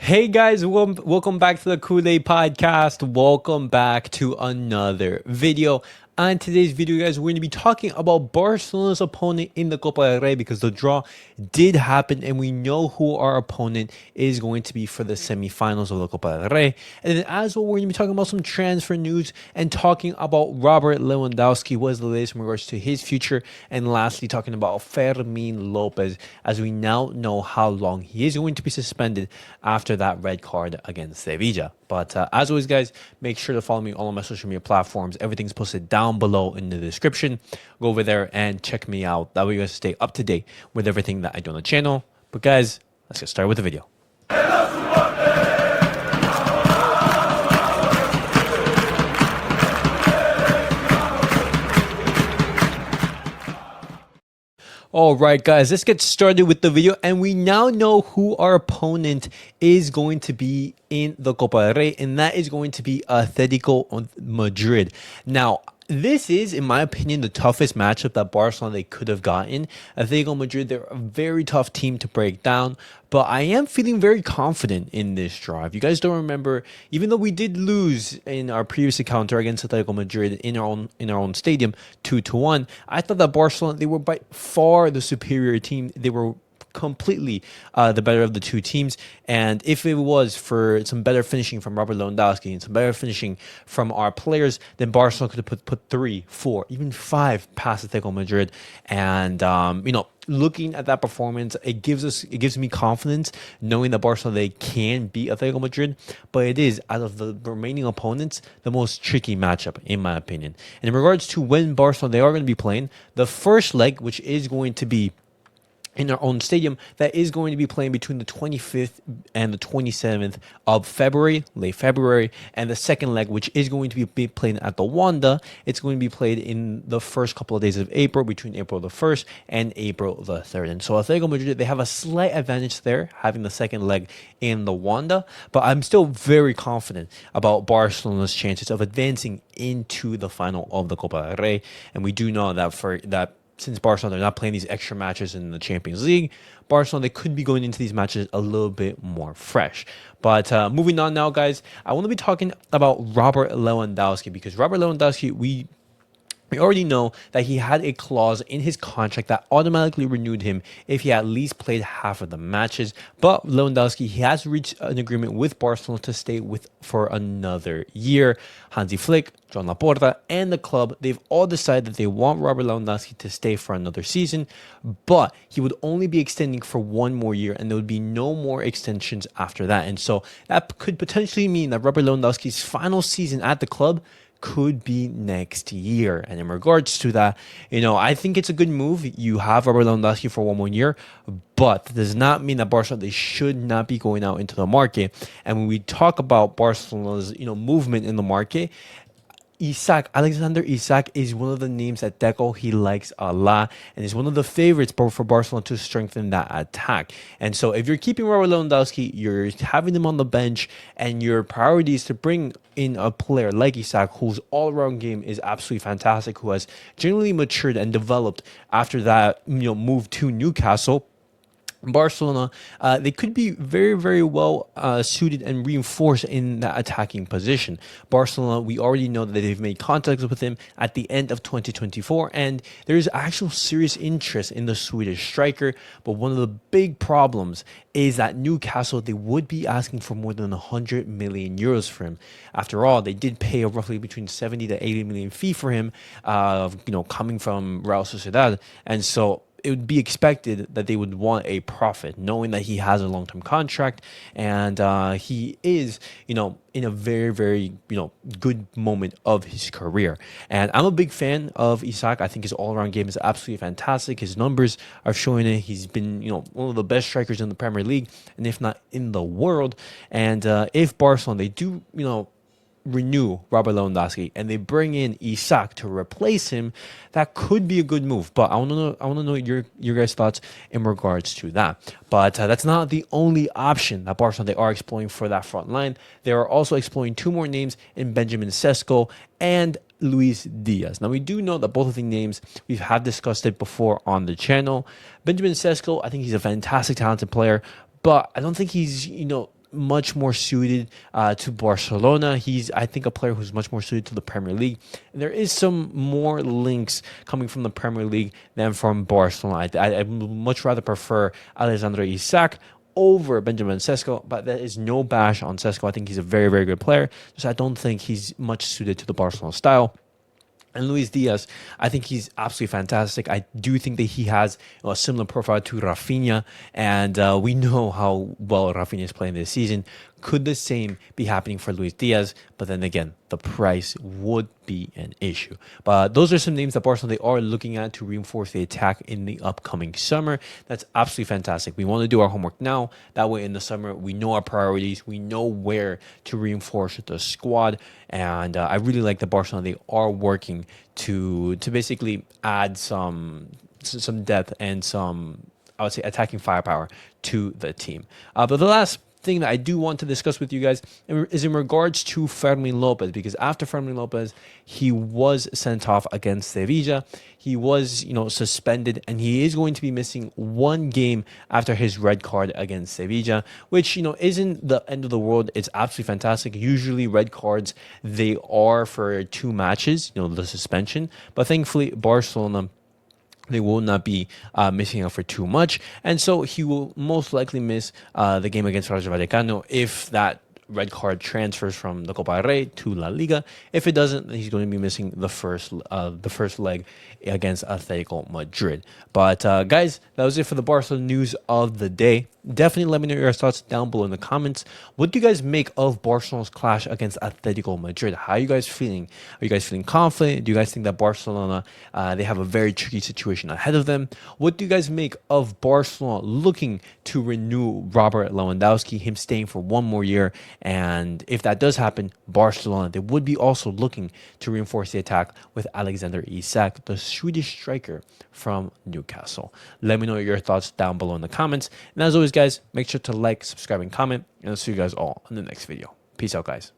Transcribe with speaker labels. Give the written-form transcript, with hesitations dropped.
Speaker 1: Hey guys, welcome back to the Kool-Aid Podcast. Welcome back to another video. On today's video, guys, we're going to be talking about Barcelona's opponent in the Copa del Rey because the draw did happen and we know who our opponent is going to be for the semifinals of the Copa del Rey. And then as well, we're going to be talking about some transfer news and talking about Robert Lewandowski, what is the latest in regards to his future. And lastly, talking about Fermin Lopez as we now know how long he is going to be suspended after that red card against Sevilla. But as always, guys, make sure to follow me on all of my social media platforms. Everything's posted down below in the description. Go over there and check me out. That way you guys stay up to date with everything that I do on the channel. But guys, let's get started with the video. All right, guys, let's get started with the video. And we now know who our opponent is going to be in the Copa del Rey, and that is going to be Atletico Madrid. Now, this is, in my opinion, the toughest matchup that Barcelona they could have gotten. Atletico Madrid, they're a very tough team to break down, but I am feeling very confident in this draw. If you guys don't remember, even though we did lose in our previous encounter against Atletico Madrid in our own stadium 2-1, I thought that Barcelona, they were by far the superior team. They were completely the better of the two teams, and if it was for some better finishing from Robert Lewandowski and some better finishing from our players, then Barcelona could have put 3, 4, even 5 past Atletico Madrid. And looking at that performance, it gives me confidence knowing that Barcelona they can beat Atletico Madrid, but it is, out of the remaining opponents, the most tricky matchup in my opinion. And in regards to when Barcelona they are going to be playing, the first leg, which is going to be in our own stadium, that is going to be playing between the 25th and the 27th of February, late February, and the second leg, which is going to be playing at the Wanda, it's going to be played in the first couple of days of April, between April the 1st and April the 3rd. And so Atletico Madrid, they have a slight advantage there, having the second leg in the Wanda, but I'm still very confident about Barcelona's chances of advancing into the final of the Copa del Rey. And we do know that since Barcelona, they're not playing these extra matches in the Champions League, Barcelona, they could be going into these matches a little bit more fresh. But moving on now, guys, I want to be talking about Robert Lewandowski, because Robert Lewandowski, we already know that he had a clause in his contract that automatically renewed him if he at least played half of the matches. But Lewandowski, he has reached an agreement with Barcelona to stay for another year. Hansi Flick, John Laporta, and the club, they've all decided that they want Robert Lewandowski to stay for another season, but he would only be extending for 1 more year, and there would be no more extensions after that. And so that could potentially mean that Robert Lewandowski's final season at the club could be next year. And in regards to that, I think it's a good move. You have Robert Lewandowski for 1 more year, but that does not mean that Barcelona, they should not be going out into the market. And when we talk about Barcelona's, movement in the market, Alexander Isak is one of the names that Deco he likes a lot, and is one of the favorites for Barcelona to strengthen that attack. And so if you're keeping Robert Lewandowski, you're having him on the bench, and your priority is to bring in a player like Isak, whose all-around game is absolutely fantastic, who has generally matured and developed after that move to Newcastle. Barcelona, they could be very, very well suited and reinforced in that attacking position. Barcelona, we already know that they've made contacts with him at the end of 2024, and there is actual serious interest in the Swedish striker. But one of the big problems is that Newcastle, they would be asking for more than 100 million euros for him. After all, they did pay a roughly between 70 to 80 million fee for him, coming from Real Sociedad, and so it would be expected that they would want a profit, knowing that he has a long-term contract and he is, in a very, very, good moment of his career. And I'm a big fan of Isak. I think his all-around game is absolutely fantastic. His numbers are showing it. He's been, one of the best strikers in the Premier League, and if not in the world. And if Barcelona, they do, renew Robert Lewandowski and they bring in Isak to replace him, that could be a good move. But I want to know your guys' thoughts in regards to that. But that's not the only option that Barcelona they are exploring for that front line. They are also exploring 2 more names in Benjamin Sesko and Luis Díaz. Now, we do know that both of the names, we have discussed it before on the channel. Benjamin Sesko, I think he's a fantastic, talented player, but I don't think he's, much more suited to Barcelona. He's, I think, a player who's much more suited to the Premier League. And there is some more links coming from the Premier League than from Barcelona. I much rather prefer Alexander Isak over Benjamin Sesko, but there is no bash on Sesko. I think he's a very, very good player. Just I don't think he's much suited to the Barcelona style. And Luis Diaz, I think he's absolutely fantastic. I do think that he has a similar profile to Rafinha, and we know how well Rafinha is playing this season. Could the same be happening for Luis Diaz? But then again, the price would be an issue. But those are some names that Barcelona they are looking at to reinforce the attack in the upcoming summer. That's absolutely fantastic. We want to do our homework now. That way in the summer, we know our priorities. We know where to reinforce the squad. And I really like that Barcelona, they are working to basically add some depth and some, I would say, attacking firepower to the team. But the last thing that I do want to discuss with you guys is in regards to Fermin Lopez, because after Fermin Lopez, he was sent off against Sevilla. He was, suspended, and he is going to be missing one game after his red card against Sevilla, which, isn't the end of the world. It's absolutely fantastic. Usually red cards, they are for 2 matches, the suspension. But thankfully, Barcelona, they will not be missing out for too much. And so he will most likely miss the game against Rayo Vallecano if that red card transfers from the Copa del Rey to La Liga. If it doesn't, then he's going to be missing the first leg against Atletico Madrid. But guys, that was it for the Barcelona news of the day. Definitely let me know your thoughts down below in the comments. What do you guys make of Barcelona's clash against Atletico Madrid? How are you guys feeling? Are you guys feeling confident? Do you guys think that Barcelona, they have a very tricky situation ahead of them? What do you guys make of Barcelona looking to renew Robert Lewandowski, him staying for 1 more year? And if that does happen, Barcelona, they would be also looking to reinforce the attack with Alexander Isak, the Swedish striker from Newcastle. Let me know your thoughts down below in the comments. And as always, guys, make sure to like, subscribe, and comment. And I'll see you guys all in the next video. Peace out, guys.